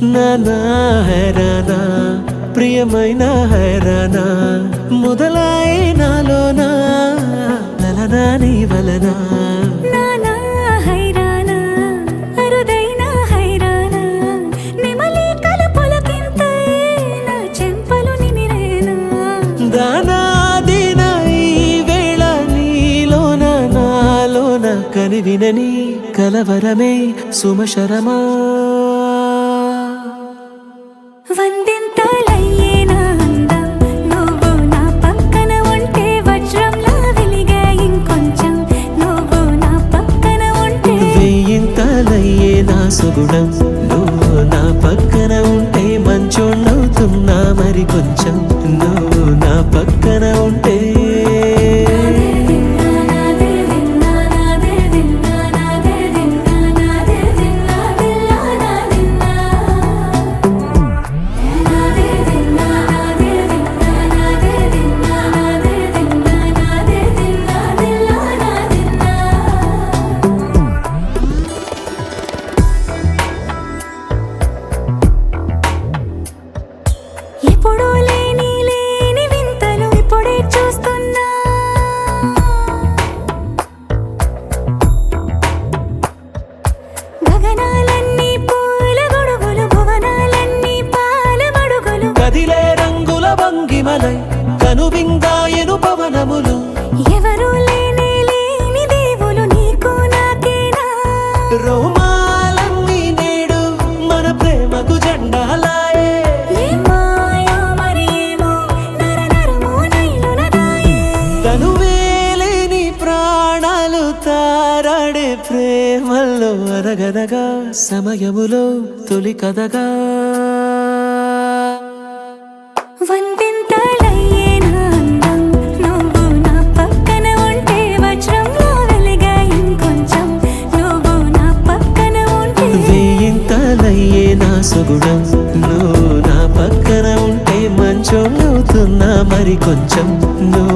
నానా హైరానా ప్రియమైన హైరానా మొదలాయి నాలోనా లలనా నీ వలనా నానా హైరానా అరుదైన హైరానా నిమలి కలుపులకింతై నా చెంపలు నిమిరేనా దానా దినా ఈ వేళ నీలోన నాలోన కనివినని కలవరమే సుమశరమా వందింతలయ్యే నా అందం నువ్వు నా పక్కన ఉంటే వజ్రంలా వెలిగే ఇంకొంచెం నువ్వు నా పక్కన ఉంటే వెయ్యింతలయ్యే నా సుగుణం నువ్వు నా పక్కన ఉంటే మంచోణ్ణవుతున్నా మరి కొంచెం నువ్వు నా పక్కన ఉంటే ఎప్పుడూ లేని వింతలు ఇప్పుడే చూస్తున్నా గగనాలన్నీ పూల గొడుగులు భువనాలన్నీ పాల మడుగులు కదిలే రంగుల భంగిమలై కనువిందాయను పవనములు ఎవరు లేని దేవులు నీకు నాకేనా రోమాలన్నీ నేడు మన ప్రేమకు జెండాలాయే ఏమాయో మరేమో నరనరమో నైలునదాయే కనువేలేని ప్రాణాలు తారాడే ప్రేమల్లో అనగనగా సమయములో తొలి కథగా వందింతలయ్యే నా అందం నువ్వు నా పక్కన ఉంటే వజ్రంలా వెలిగే ఇంకొంచెం నువ్వు నా పక్కన ఉంటే వెయ్యింతలయ్యే నా సుగుణం నువ్వు నా పక్కన ఉంటే మంచోణ్ణవుతున్నా మరి కొంచెం నువ్వు